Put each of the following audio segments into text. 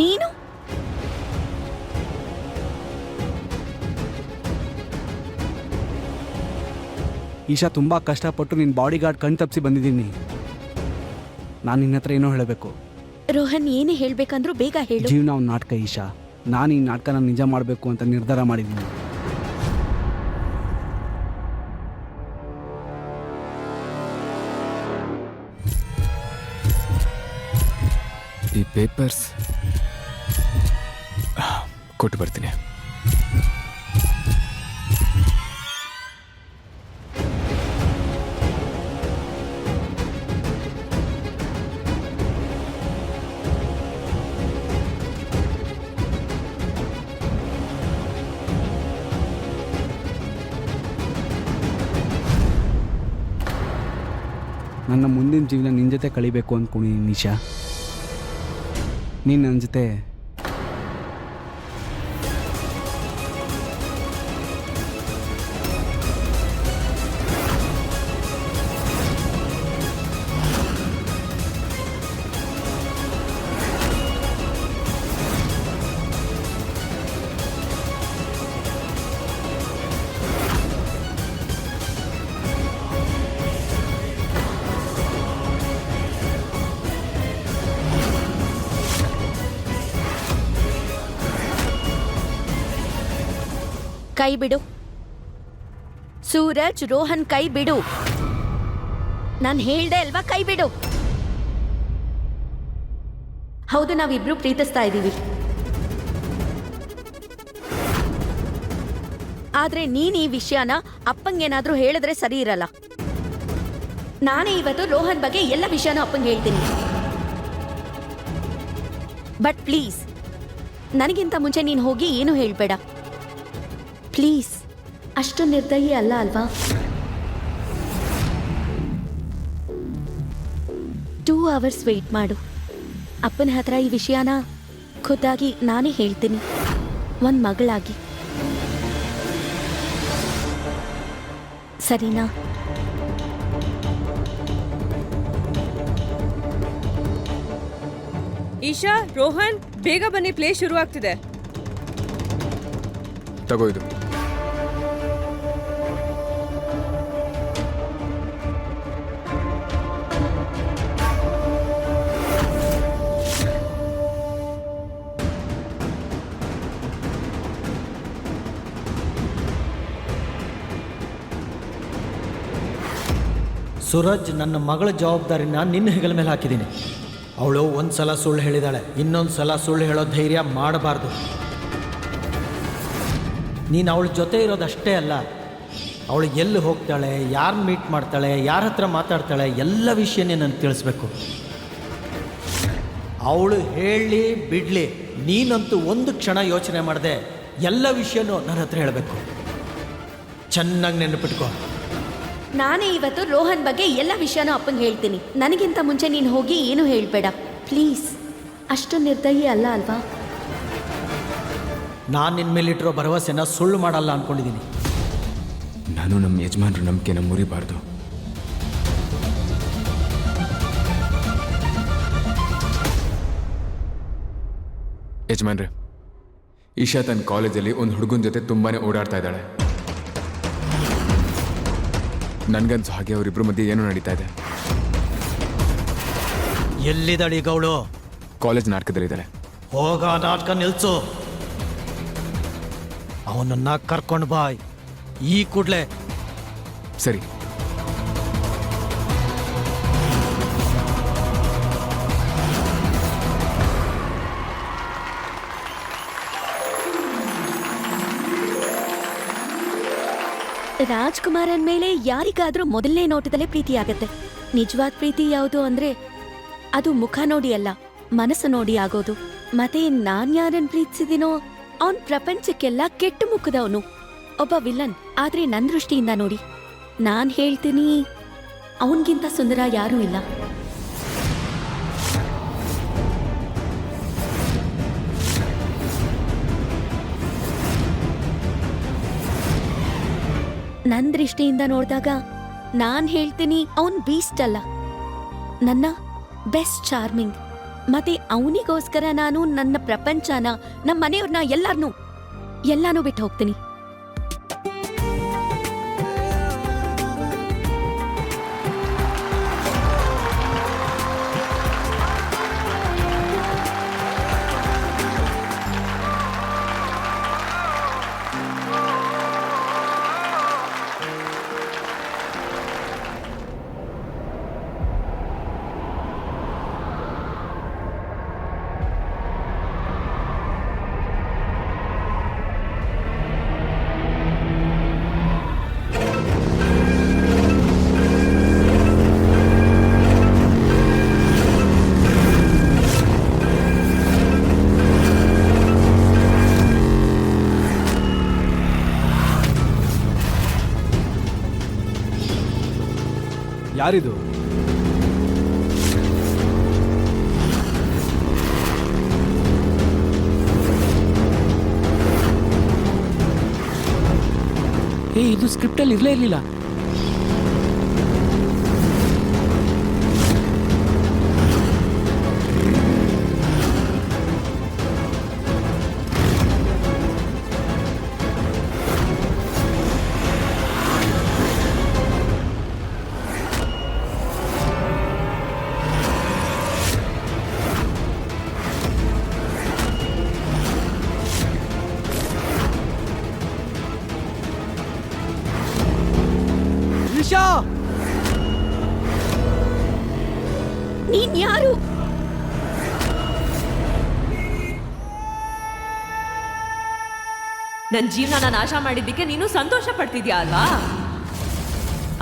ನೀನು ಈಶಾ ತುಂಬ ಕಷ್ಟಪಟ್ಟು ನಿನ್ನ ಬಾಡಿ ಗಾರ್ಡ್ ಕಣ್ ತಪ್ಪಿಸಿ ಬಂದಿದ್ದೀನಿ. ನಾನು ನಿನ್ನ ಹತ್ರ ಏನೋ ಹೇಳಬೇಕು. ರೋಹನ್ ಏನೇ ಹೇಳ್ಬೇಕಂದ್ರೂ ಬೇಗ ಹೇಳು. ಜೀವನ ಒಂದು ನಾಟಕ ಈಶಾ. ನಾನು ಈ ನಾಟಕನ ನಿಜ ಮಾಡಬೇಕು ಅಂತ ನಿರ್ಧಾರ ಮಾಡಿದ್ದೀನಿ. ಈ ಪೇಪರ್ಸ್ ಕೊಟ್ಟು ಬರ್ತೀನಿ. ನನ್ನ ಮುಂದಿನ ಜೀವನ ನಿನ್ನ ಜೊತೆ ಕಳಿಬೇಕು ಅಂದ್ಕೊಂಡಿದ್ದೀನಿ ನಿಶಾ. ನೀನು ನನ್ನ ಜೊತೆ ಕೈ ಬಿಡು ಸೂರಜ್. ರೋಹನ್ ಕೈ ಬಿಡು. ನಾನು ಹೇಳ್ದೆ ಅಲ್ವಾ, ಕೈ ಬಿಡು. ಹೌದು, ನಾವಿಬ್ರು ಪ್ರೀತಿಸ್ತಾ ಇದ್ದೀವಿ. ಆದ್ರೆ ನೀನ್ ಈ ವಿಷಯನ ಅಪ್ಪಂಗೇನಾದ್ರೂ ಹೇಳಿದ್ರೆ ಸರಿ ಇರಲ್ಲ. ನಾನೇ ಇವತ್ತು ರೋಹನ್ ಬಗ್ಗೆ ಎಲ್ಲ ವಿಷಯನೂ ಅಪ್ಪಂಗೆ ಹೇಳ್ತೀನಿ. ಬಟ್ ಪ್ಲೀಸ್, ನನಗಿಂತ ಮುಂಚೆ ನೀನು ಹೋಗಿ ಏನು ಹೇಳ್ಬೇಡ ಪ್ಲೀಸ್. ಅಷ್ಟು ನಿರ್ದಯಿ ಅಲ್ಲ ಅಲ್ವಾ? 2 hours ವೇಟ್ ಮಾಡು. ಅಪ್ಪನ ಹತ್ರ ಈ ವಿಷಯನ ಖುದ್ದಾಗಿ ನಾನೇ ಹೇಳ್ತೀನಿ, ಒಂದು ಮಗಳಾಗಿ. ಸರಿನಾ? ಈಶಾ, ರೋಹನ್, ಬೇಗ ಬನ್ನಿ, ಪ್ಲೇ ಶುರು ಆಗ್ತಿದೆ. ತಗೋ ಇದು. ಸೂರಜ್, ನನ್ನ ಮಗಳ ಜವಾಬ್ದಾರಿನ ನಿನ್ನ ಹೆಗಲ ಮೇಲೆ ಹಾಕಿದ್ದೀನಿ. ಅವಳು ಒಂದು ಸಲ ಸುಳ್ಳು ಹೇಳಿದಾಳೆ, ಇನ್ನೊಂದು ಸಲ ಸುಳ್ಳು ಹೇಳೋ ಧೈರ್ಯ ಮಾಡಬಾರ್ದು. ನೀನು ಅವಳ ಜೊತೆ ಇರೋದಷ್ಟೇ ಅಲ್ಲ, ಅವಳು ಎಲ್ಲಿ ಹೋಗ್ತಾಳೆ, ಯಾರನ್ನ ಮೀಟ್ ಮಾಡ್ತಾಳೆ, ಯಾರ ಹತ್ರ ಮಾತಾಡ್ತಾಳೆ, ಎಲ್ಲ ವಿಷಯನೇ ನನಗೆ ತಿಳಿಸ್ಬೇಕು. ಅವಳು ಹೇಳಲಿ ಬಿಡಲಿ, ನೀನಂತೂ ಒಂದು ಕ್ಷಣ ಯೋಚನೆ ಮಾಡಿದೆ ಎಲ್ಲ ವಿಷಯನೂ ನನ್ನ ಹತ್ರ ಹೇಳಬೇಕು. ಚೆನ್ನಾಗಿ ನೆನಪಿಟ್ಕೋ. ನಾನೇ ಇವತ್ತು ರೋಹನ್ ಬಗ್ಗೆ ಎಲ್ಲ ವಿಷಯನೂ ಅಪ್ಪಂಗೆ ಹೇಳ್ತೀನಿ. ನನಗಿಂತ ಮುಂಚೆ ನೀನು ಹೋಗಿ ಏನು ಹೇಳಬೇಡ ಪ್ಲೀಸ್. ಅಷ್ಟು ನಿರ್ದಯಿ ಅಲ್ಲ ಅಲ್ವಾ? ನಾನು ನಿನ್ನ ಮೇಲಿಟ್ಟಿರೋ ಭರವಸೆನ ಸುಳ್ಳು ಮಾಡಲ್ಲ ಅಂದ್ಕೊಂಡಿದ್ದೀನಿ. ನಾನು ನಮ್ಮ ಯಜಮಾನ್ರ ನಂಬಿಕೆನ ಮುರಿಬಾರ್ದು. ಯಜಮಾನ್ರೆ, ಈಶಾ ತನ್ನ ಕಾಲೇಜಲ್ಲಿ ಒಂದು ಹುಡುಗನ ಜೊತೆ ತುಂಬಾನೇ ಓಡಾಡ್ತಾ ಇದ್ದಾಳೆ. ನನ್ಗನ್ಸು ಹಾಗೆ ಅವರಿಬ್ರು ಮಧ್ಯೆ ಏನೋ ನಡೀತಾ ಇದೆ. ಎಲ್ಲಿದ್ದಾಳೆ ಈಗ ಅವಳು? ಕಾಲೇಜ್ ನಾಟಕದಲ್ಲಿದ್ದಾಳೆ. ಹೋಗ, ನಾಟಕ ನಿಲ್ಸು. ಅವನನ್ನ ಕರ್ಕೊಂಡು ಬಾ ಈ ಕೂಡ್ಲೆ. ಸರಿ. ರಾಜ್ಕುಮಾರನ್ ಮೇಲೆ ಯಾರಿಗಾದ್ರೂ ಮೊದಲನೇ ನೋಟದಲ್ಲೇ ಪ್ರೀತಿ ಆಗತ್ತೆ. ನಿಜವಾದ ಪ್ರೀತಿ ಯಾವುದು ಅಂದ್ರೆ ಅದು ಮುಖ ನೋಡಿ ಅಲ್ಲ, ಮನಸ್ಸು ನೋಡಿ ಆಗೋದು. ಮತ್ತೆ ನಾನ್ ಯಾರನ್ ಪ್ರೀತಿಸಿದಿನೋ ಅವನ್ ಪ್ರಪಂಚಕ್ಕೆಲ್ಲ ಕೆಟ್ಟ ಮುಖದವನು, ಒಬ್ಬ ವಿಲನ್. ಆದ್ರೆ ನನ್ ದೃಷ್ಟಿಯಿಂದ ನೋಡಿ, ನಾನ್ ಹೇಳ್ತೀನಿ ಅವನ್ಗಿಂತ ಸುಂದರ ಯಾರೂ ಇಲ್ಲ. ನನ್ ದೃಷ್ಟಿಯಿಂದ ನೋಡಿದಾಗ ನಾನ್ ಹೇಳ್ತೀನಿ ಅವನ್ ಬೀಸ್ಟ್ ಅಲ್ಲ, ನನ್ನ ಬೆಸ್ಟ್ ಚಾರ್ಮಿಂಗ್ ಮತ್ತೆ ಅವನಿಗೋಸ್ಕರ ನಾನು ನನ್ನ ಪ್ರಪಂಚನ ನಮ್ಮ ಮನೆಯವ್ರನ್ನ ಎಲ್ಲಾನು ಬಿಟ್ಟು ಹೋಗ್ತೀನಿ. ಯಾರಿದು? ಇದು ಸ್ಕ್ರಿಪ್ಟಲ್ಲಿ ಇರಲೇ ಇರಲಿಲ್ಲ. ಈಶಾ, ನೀನ್ ಯಾರು? ನನ್ನ ಜೀವನ ನಾಶ ಮಾಡಿದ್ದಕ್ಕೆ ನೀನು ಸಂತೋಷ ಪಡ್ತಿದ್ಯಾ ಅಲ್ವಾ?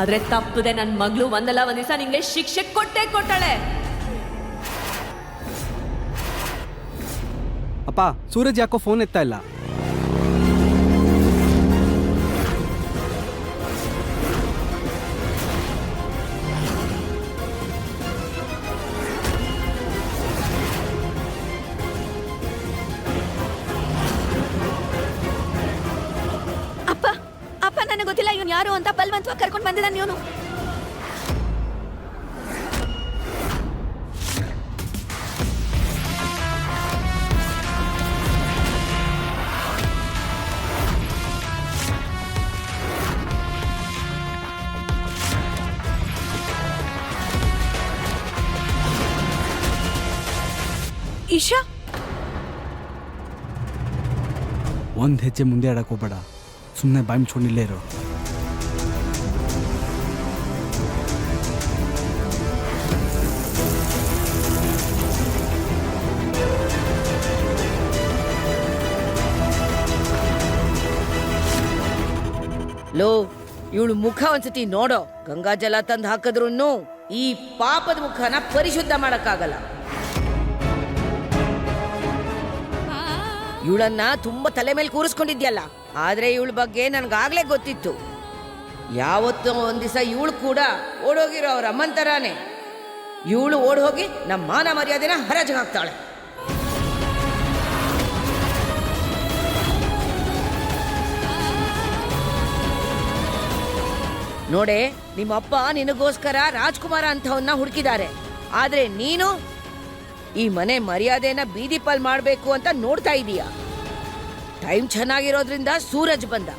ಆದ್ರೆ ತಪ್ಪದೆ ನನ್ನ ಮಗಳು ಒಂದಲ್ಲ ಒಂದ್ ದಿವಸ ನಿಂಗೆ ಶಿಕ್ಷೆ ಕೊಟ್ಟಾಳೆ. ಅಪ್ಪ, ಸೂರಜ್ ಯಾಕೋ ಫೋನ್ ಎತ್ತಾ ಇಲ್ಲ? ಅಪ್ಪ ನನಗೆ ಗೊತ್ತಿಲ್ಲ ಇವನು ಯಾರು ಅಂತ ಬಲವಂತವಾಗಿ ಕರ್ಕೊಂಡು ಬಂದಿದ್ದಾನೆ ಇವನು. ಈಶಾ, ಒಂದ್ ಹೆಜ್ಜೆ ಮುಂದೆ ಆಡಕ್ ಹೋಗ್ಬೇಡ, ಸುಮ್ಮನೆ ಬಾಯಿ ಮುಚ್ಕೊಂಡಿಲ್ಲೇ ಇರು. ಲೋ, ಇವಳು ಮುಖ ಒಂದ್ಸತಿ ನೋಡೋ. ಗಂಗಾ ಜಲ ತಂದು ಹಾಕಿದ್ರು ಈ ಪಾಪದ ಮುಖನ ಪರಿಶುದ್ಧ ಮಾಡಕ್ಕಾಗಲ್ಲ. ಇವಳನ್ನ ತುಂಬಾ ತಲೆ ಮೇಲೆ ಕೂರಿಸ್ಕೊಂಡಿದ್ಯಲ್ಲ, ಆದ್ರೆ ಇವಳ ಬಗ್ಗೆ ನನ್ಗಾಗ್ಲೇ ಗೊತ್ತಿತ್ತು. ಯಾವತ್ತೋ ಒಂದ್ ದಿವಸ ಇವಳು ಕೂಡ ಓಡೋಗಿರೋ ಅವ್ರ ಅಮ್ಮನ್ ತರಾನೇ ಇವಳು ಓಡ್ ಹೋಗಿ ನಮ್ಮ ಮಾನ ಮರ್ಯಾದೆನ ಹರಾಜು ಹಾಕ್ತಾಳೆ. ನೋಡೆ, ನಿಮ್ಮಪ್ಪ ನಿನಗೋಸ್ಕರ ರಾಜ್ಕುಮಾರ ಅಂತವನ್ನ ಹುಡುಕಿದ್ದಾರೆ. ಆದ್ರೆ ನೀನು ಈ ಮನೆ ಮರ್ಯಾದೆನ ಬೀದಿ ಪಾಲ್ ಮಾಡಬೇಕು ಅಂತ ನೋಡ್ತಾ ಇದೀಯ. ಟೈಮ್ ಚೆನ್ನಾಗಿರೋದ್ರಿಂದ ಸೂರಜ್ ಬಂದ.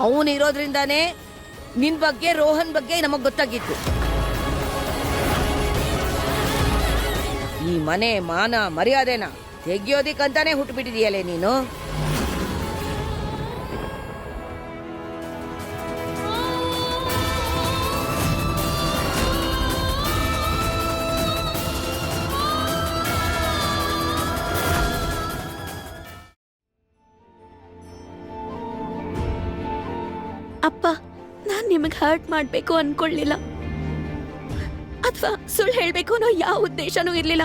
ಅವನಿರೋದ್ರಿಂದಾನೇ ನಿನ್ ಬಗ್ಗೆ, ರೋಹನ್ ಬಗ್ಗೆ ನಮಗ್ ಗೊತ್ತಾಗಿತ್ತು. ಈ ಮನೆ ಮಾನ ಮರ್ಯಾದೆನ ತೆಗಿಯೋದಿಕ್ಕಂತಾನೆ ಹುಟ್ಟುಬಿಟ್ಟಿದೀಯಲೇ ನೀನು. ಅಪ್ಪ, ನಾನ್ ನಿಮಗೆ ಹರ್ಟ್ ಮಾಡ್ಬೇಕು ಅನ್ಕೊಳ್ಳಿಲ್ಲ, ಅಥವಾ ಸುಳ್ಳು ಹೇಳ್ಬೇಕು ಅನ್ನೋ ಯಾವ ಉದ್ದೇಶನೂ ಇರ್ಲಿಲ್ಲ.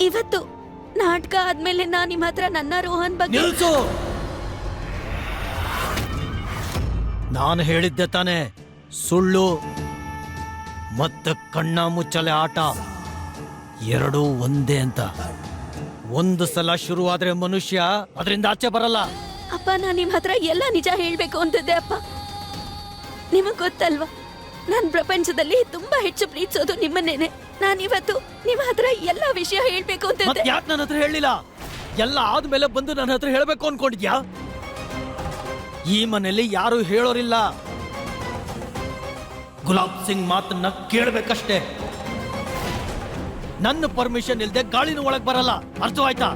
ಇವತ್ತು ನಾಟಕ ಆದ್ಮೇಲೆ ನಾನ್ ನಿಮ್ಮ ಹತ್ರ ನನ್ನ ರೋಹನ್ ಬಗ್ಗೆ ನಿಲ್ಸು. ನಾನು ಹೇಳಿದ್ದೆ ತಾನೆ, ಸುಳ್ಳು ಮತ್ತೆ ಕಣ್ಣ ಮುಚ್ಚಲೆ ಆಟ ಎರಡೂ ಒಂದೇ ಅಂತ. ಒಂದು ಸಲ ಶುರುವಾದ್ರೆ ಮನುಷ್ಯ ಅದರಿಂದ ಆಚೆ ಬರಲ್ಲ. ಅಪ್ಪ, ನಾನ್ ನಿಮ್ ಹತ್ರ ಎಲ್ಲ ನಿಜ ಹೇಳ್ಬೇಕು ಅಂತಿದ್ದೆ ಅಪ್ಪ. ನಿಮಗ್ ಗೊತ್ತಲ್ವಾ, ನಾನ್ ಪ್ರಪಂಚದಲ್ಲಿ ತುಂಬಾ ಹೆಚ್ಚು ಪ್ರೀತಿಸೋದು ನಿಮ್ಮನ್ನೇನೆ. ನಾನಿವತ್ತು ನಿಮ್ಮ ಹತ್ರ ಎಲ್ಲ ವಿಷಯ ಹೇಳ್ಬೇಕು ಅಂತ ಮತ್ತೆ ಯಾಕೆ ನನ್ನ ಹತ್ರ ಹೇಳಿಲ್ಲ? ಎಲ್ಲ ಆದ್ಮೇಲೆ ಬಂದು ನನ್ನ ಹತ್ರ ಹೇಳ್ಬೇಕು ಅನ್ಕೊಂಡಿದ್ಯಾ? ಈ ಮನೆಯಲ್ಲಿ ಯಾರು ಹೇಳೋರಿಲ್ಲ. ಗುಲಾಬ್ ಸಿಂಗ್ ಮಾತನ್ನ ಕೇಳ್ಬೇಕಷ್ಟೇ. ನನ್ನ ಪರ್ಮಿಷನ್ ಇಲ್ದೆ ಗಾಳಿನ ಒಳಗ್ ಬರಲ್ಲ. ಅರ್ಥವಾಯ್ತಾ?